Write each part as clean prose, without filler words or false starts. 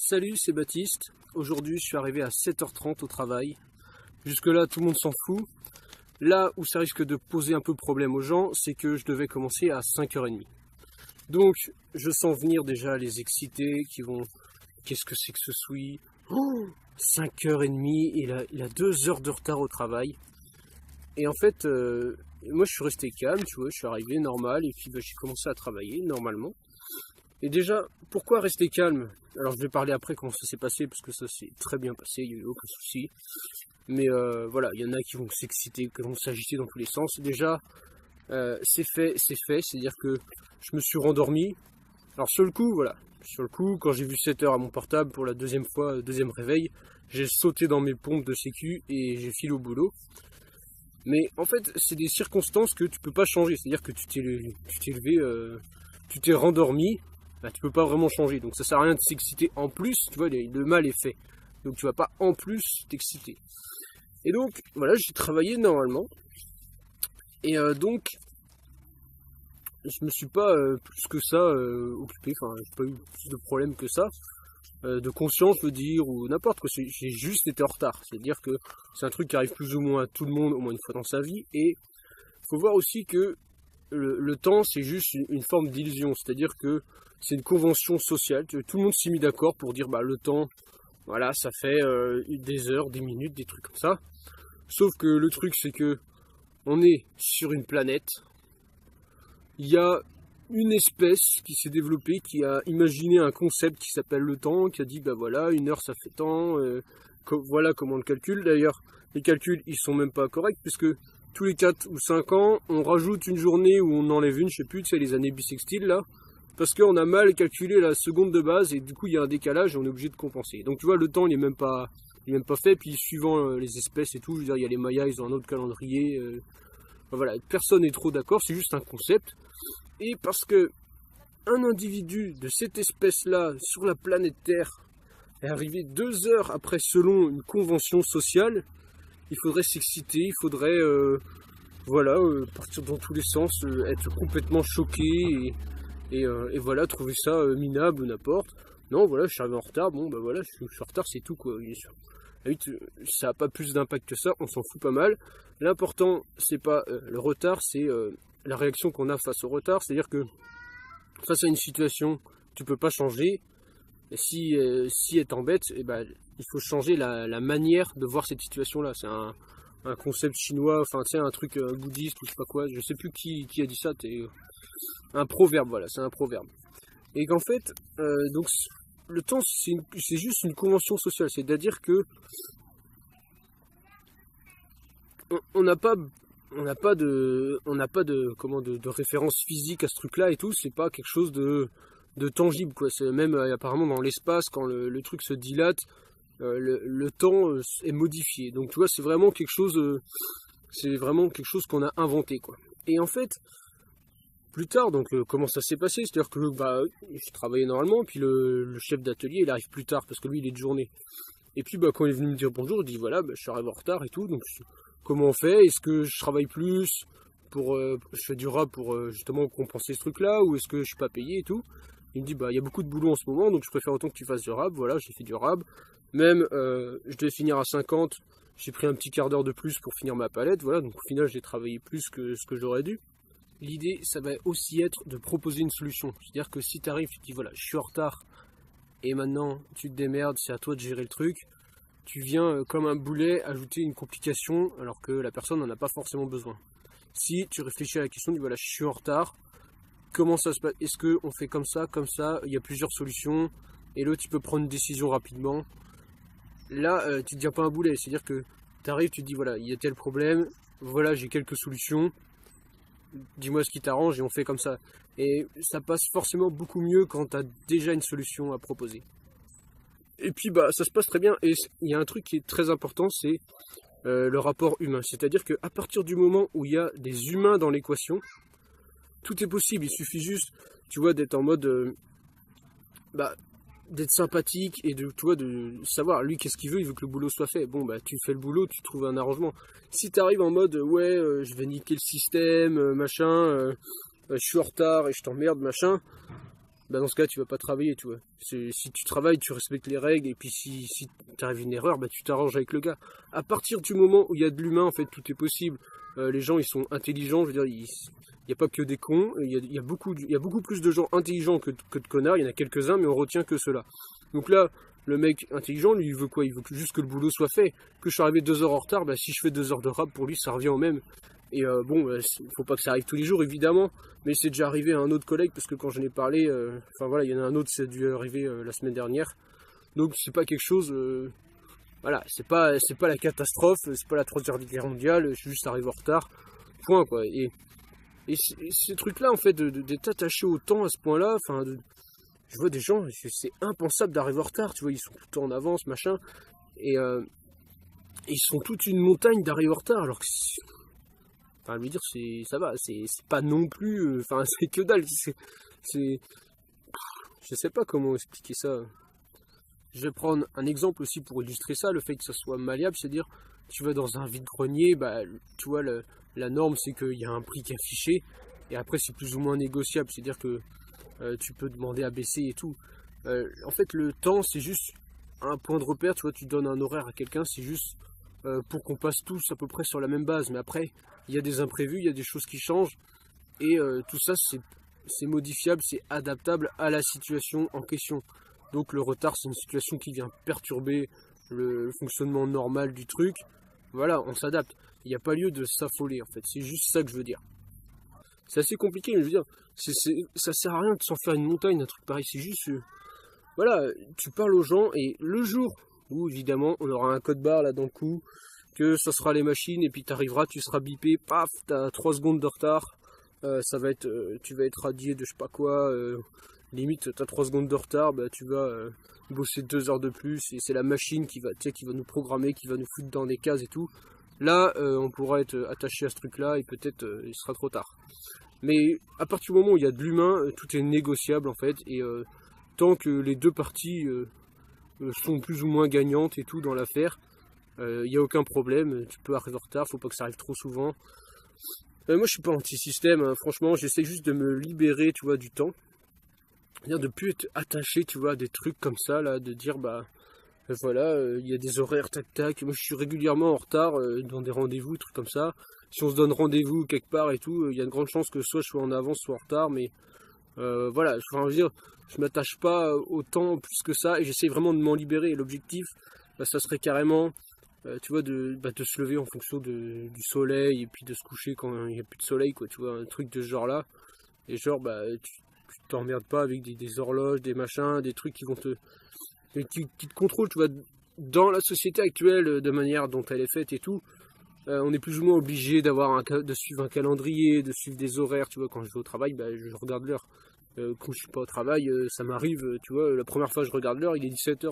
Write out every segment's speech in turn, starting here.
Salut, c'est Baptiste. Aujourd'hui, je suis arrivé à 7h30 au travail. Jusque-là, tout le monde s'en fout. Là où ça risque de poser un peu problème aux gens, c'est que je devais commencer à 5h30. Donc, je sens venir déjà les excités qui vont... Qu'est-ce que c'est que ce souille? 5h30, il a 2 heures de retard au travail. Et en fait, moi je suis resté calme, tu vois, je suis arrivé normal, et puis j'ai commencé à travailler normalement. Et déjà, pourquoi rester calme? Alors je vais parler après comment ça s'est passé, parce que ça s'est très bien passé, il n'y a eu aucun souci. Mais voilà, il y en a qui vont s'exciter, qui vont s'agiter dans tous les sens. Déjà, c'est fait, c'est-à-dire que je me suis rendormi. Alors sur le coup, voilà, sur le coup, quand j'ai vu 7h à mon portable pour la deuxième fois, deuxième réveil, j'ai sauté dans mes pompes de sécu et j'ai filé au boulot. Mais en fait, c'est des circonstances que tu peux pas changer, c'est-à-dire que tu t'es levé, tu t'es rendormi, bah, tu peux pas vraiment changer, donc ça sert à rien de s'exciter en plus, tu vois, le mal est fait, donc tu vas pas en plus t'exciter. Et donc, voilà, j'ai travaillé normalement, et donc, je me suis pas plus que ça occupé, enfin, j'ai pas eu plus de problèmes que ça, de conscience, je veux dire, ou n'importe quoi, j'ai juste été en retard, c'est-à-dire que c'est un truc qui arrive plus ou moins à tout le monde, au moins une fois dans sa vie, et faut voir aussi que le temps, c'est juste une forme d'illusion, c'est-à-dire que c'est une convention sociale, tout le monde s'est mis d'accord pour dire, bah, le temps, voilà, ça fait des heures, des minutes, des trucs comme ça, sauf que le truc, c'est que on est sur une planète, il y a une espèce qui s'est développée, qui a imaginé un concept qui s'appelle le temps, qui a dit, bah voilà, une heure ça fait tant, voilà comment on le calcule. D'ailleurs, les calculs, ils sont même pas corrects, puisque tous les 4 ou 5 ans, on rajoute une journée ou on enlève une, je sais plus, tu sais, les années bissextiles, là, parce qu'on a mal calculé la seconde de base, et du coup, il y a un décalage, et on est obligé de compenser. Donc, tu vois, le temps, il est même pas fait, puis suivant les espèces et tout, je veux dire, il y a les Mayas, ils ont un autre calendrier, enfin, voilà, personne n'est trop d'accord, c'est juste un concept. Et parce que un individu de cette espèce-là sur la planète Terre est arrivé 2 heures après selon une convention sociale, il faudrait s'exciter, il faudrait voilà, partir dans tous les sens, être complètement choqué et voilà, trouver ça minable ou n'importe. Non, voilà, je suis arrivé en retard, bon bah voilà, je suis en retard, c'est tout quoi, bien sûr. Ça n'a pas plus d'impact que ça, on s'en fout pas mal. L'important, c'est pas le retard, c'est la réaction qu'on a face au retard, c'est-à-dire que face à une situation, tu peux pas changer. Et si elle t'embête, eh ben, il faut changer la manière de voir cette situation-là. C'est un concept chinois, enfin tiens, un truc bouddhiste ou je sais pas quoi, je sais plus qui a dit ça, un proverbe, voilà, c'est un proverbe. Et qu'en fait, donc le temps, c'est juste une convention sociale, c'est-à-dire que on n'a pas de référence physique à ce truc-là et tout, c'est pas quelque chose de tangible, quoi. C'est même apparemment dans l'espace, quand le truc se dilate, le temps est modifié. Donc tu vois, c'est vraiment quelque chose qu'on a inventé, quoi. Et en fait, plus tard, donc comment ça s'est passé? C'est-à-dire que bah, je travaillais normalement, puis le chef d'atelier, il arrive plus tard, parce que lui, il est de journée. Et puis bah, quand il est venu me dire bonjour, il dit voilà, bah, je suis arrivé en retard et tout, donc comment on fait? Est-ce que je travaille plus pour je fais du rap pour justement compenser ce truc-là, ou est-ce que je suis pas payé et tout? Il me dit bah il y a beaucoup de boulot en ce moment, donc je préfère autant que tu fasses du rap. Voilà, j'ai fait du rap. Même je devais finir à 50, j'ai pris un petit quart d'heure de plus pour finir ma palette. Voilà, donc au final j'ai travaillé plus que ce que j'aurais dû. L'idée, ça va aussi être de proposer une solution. C'est-à-dire que si tu arrives, tu te dis voilà, je suis en retard, et maintenant tu te démerdes, c'est à toi de gérer le truc. Tu viens comme un boulet ajouter une complication alors que la personne n'en a pas forcément besoin. Si tu réfléchis à la question, tu dis voilà, je suis en retard, comment ça se passe? Est-ce qu'on fait comme ça, il y a plusieurs solutions, et là tu peux prendre une décision rapidement. Là, tu ne deviens pas un boulet, c'est-à-dire que tu arrives, tu te dis voilà, il y a tel problème, voilà, j'ai quelques solutions, dis-moi ce qui t'arrange et on fait comme ça. Et ça passe forcément beaucoup mieux quand tu as déjà une solution à proposer. Et puis bah ça se passe très bien, et il y a un truc qui est très important, c'est le rapport humain. C'est-à-dire qu'à partir du moment où il y a des humains dans l'équation, tout est possible. Il suffit juste, tu vois, d'être en mode bah, d'être sympathique et de savoir lui qu'est-ce qu'il veut, il veut que le boulot soit fait. Bon bah tu fais le boulot, tu trouves un arrangement. Si tu arrives en mode ouais je vais niquer le système, machin, je suis en retard et je t'emmerde, machin. bah dans ce cas tu vas pas travailler, tu vois. Si tu travailles, tu respectes les règles, et puis si t'arrives une erreur, bah tu t'arranges avec le gars. À partir du moment où il y a de l'humain, en fait, tout est possible. Les gens, ils sont intelligents, je veux dire, il n'y a pas que des cons, il y a beaucoup plus de gens intelligents que de connards, il y en a quelques-uns, mais on retient que ceux-là. Donc là, le mec intelligent, lui, il veut quoi? Il veut juste que le boulot soit fait. Que je suis arrivé 2 heures en retard, bah si je fais 2 heures de rab, pour lui, ça revient au même. Et bon, faut pas que ça arrive tous les jours, évidemment, mais c'est déjà arrivé à un autre collègue, parce que quand j'en ai parlé, enfin voilà, il y en a un autre, c'est dû arriver la semaine dernière. Donc c'est pas quelque chose, voilà, c'est pas la catastrophe, c'est pas la Troisième Guerre mondiale, je suis juste arrivé en retard, point quoi. Et ces trucs-là, en fait, d'être attaché au temps à ce point-là, enfin, je vois des gens, c'est impensable d'arriver en retard, tu vois, ils sont tout le temps en avance, machin, et ils sont toute une montagne d'arriver en retard, alors que, enfin, lui dire, ça va, c'est pas non plus, enfin, c'est que dalle, je sais pas comment expliquer ça. Je vais prendre un exemple aussi pour illustrer ça, le fait que ça soit malléable, c'est-à-dire, tu vas dans un vide-grenier, bah, tu vois, la norme, c'est qu'il y a un prix qui est affiché, et après, c'est plus ou moins négociable, c'est-à-dire que tu peux demander à baisser et tout. En fait, le temps, c'est juste un point de repère, tu vois, tu donnes un horaire à quelqu'un, c'est juste pour qu'on passe tous à peu près sur la même base, mais après, il y a des imprévus, il y a des choses qui changent, et tout ça, c'est modifiable, c'est adaptable à la situation en question. Donc le retard, c'est une situation qui vient perturber le fonctionnement normal du truc. Voilà, on s'adapte. Il n'y a pas lieu de s'affoler, en fait. C'est juste ça que je veux dire. C'est assez compliqué, mais je veux dire, ça sert à rien de s'en faire une montagne, un truc pareil. C'est juste, voilà, tu parles aux gens, et le jour où, évidemment, on aura un code barre là dans le cou, que ça sera les machines, et puis t'arriveras, tu seras bipé, paf, t'as 3 secondes de retard. Ça va être, tu vas être radié de je sais pas quoi, limite t'as 3 secondes de retard, bah, tu vas bosser 2 heures de plus, et c'est la machine qui va nous programmer, qui va nous foutre dans des cases et tout. Là, on pourra être attaché à ce truc là, et peut-être il sera trop tard. Mais à partir du moment où il y a de l'humain, tout est négociable en fait, et tant que les deux parties sont plus ou moins gagnantes et tout dans l'affaire, il n'y a aucun problème, tu peux arriver en retard, faut pas que ça arrive trop souvent. Moi je suis pas anti-système, hein, franchement, j'essaie juste de me libérer, tu vois, du temps. C'est-à-dire de plus être attaché, tu vois, à des trucs comme ça, là, de dire, bah, voilà, il y a des horaires, tac tac. Moi je suis régulièrement en retard dans des rendez-vous, trucs comme ça. Si on se donne rendez-vous quelque part et tout, il y a de grandes chances que soit je sois en avance, soit en retard, mais voilà, enfin, je veux dire, je m'attache pas au temps plus que ça, et j'essaie vraiment de m'en libérer. Et l'objectif, bah, ça serait carrément, tu vois, de se lever en fonction du soleil, et puis de se coucher quand il n'y a plus de soleil, quoi, tu vois, un truc de ce genre-là. Et genre, bah, tu t'emmerdes pas avec des horloges, des machins, des trucs qui vont qui te contrôlent, tu vois. Dans la société actuelle, de manière dont elle est faite et tout, on est plus ou moins obligé de suivre un calendrier, de suivre des horaires, tu vois. Quand je vais au travail, bah, je regarde l'heure. Quand je suis pas au travail, ça m'arrive, tu vois, la première fois je regarde l'heure, il est 17h,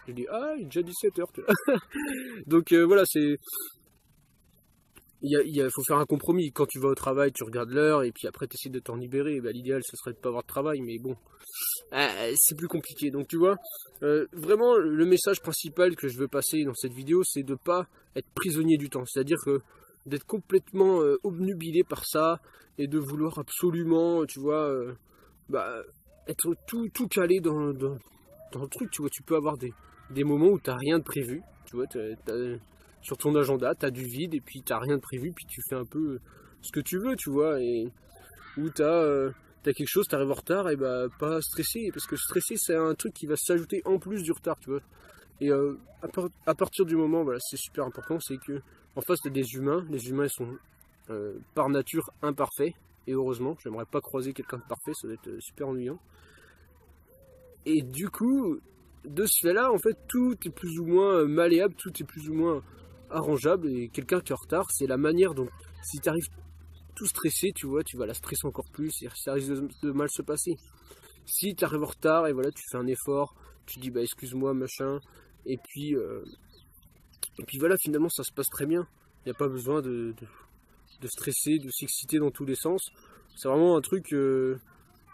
je dis, ah, il est déjà 17h, tu vois. Donc voilà, il faut faire un compromis. Quand tu vas au travail, tu regardes l'heure, et puis après tu essaies de t'en libérer. Bah, l'idéal, ce serait de pas avoir de travail, mais bon, c'est plus compliqué. Donc tu vois, vraiment, le message principal que je veux passer dans cette vidéo, c'est de pas être prisonnier du temps. C'est-à-dire que d'être complètement obnubilé par ça, et de vouloir absolument, tu vois, bah, être tout calé dans le truc. Tu vois, tu peux avoir des moments où t'as rien de prévu. Tu vois, sur ton agenda, tu as du vide, et puis t'as rien de prévu, puis tu fais un peu ce que tu veux, tu vois, et où t'as quelque chose, t'arrives en retard, et bah pas stressé, parce que stresser, c'est un truc qui va s'ajouter en plus du retard, tu vois. Et à partir du moment, voilà, c'est super important, c'est que en face t'as des humains, les humains ils sont par nature imparfaits, et heureusement, j'aimerais pas croiser quelqu'un de parfait, ça va être super ennuyant. Et du coup, de ce fait-là, en fait, tout est plus ou moins malléable, tout est plus ou moins arrangeable, et quelqu'un qui est en retard, c'est la manière dont, si tu arrives tout stressé, tu vois, tu vas la stresser encore plus, et ça risque de mal se passer. Si tu arrives en retard, et voilà, tu fais un effort, tu dis, bah excuse-moi, machin, et puis voilà, finalement, ça se passe très bien. Il n'y a pas besoin de stresser, de s'exciter dans tous les sens. C'est vraiment un truc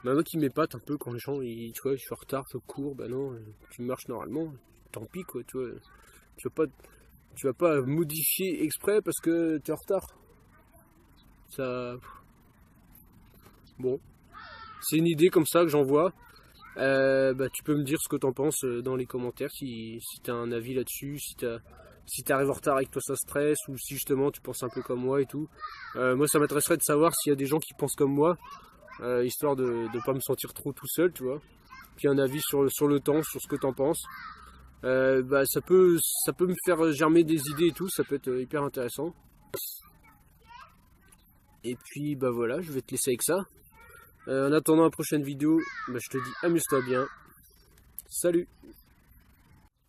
moi qui m'épate un peu quand les gens, tu vois, je suis en retard, je cours, bah non, tu marches normalement, tant pis, quoi, tu vois. Tu vas pas modifier exprès parce que tu es en retard. Ça... Bon. C'est une idée comme ça que j'envoie. Tu peux me dire ce que t'en penses dans les commentaires, si t'as un avis là-dessus, si t'arrives en retard avec toi ça stresse, ou si justement tu penses un peu comme moi et tout. Moi ça m'intéresserait de savoir s'il y a des gens qui pensent comme moi, histoire de ne pas me sentir trop tout seul, tu vois. Puis un avis sur le temps, sur ce que t'en penses. Ça peut me faire germer des idées et tout, ça peut être hyper intéressant. Et puis bah voilà, je vais te laisser avec ça. En attendant la prochaine vidéo, je te dis amuse-toi bien. Salut!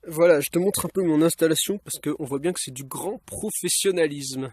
Voilà, je te montre un peu mon installation parce qu'on voit bien que c'est du grand professionnalisme.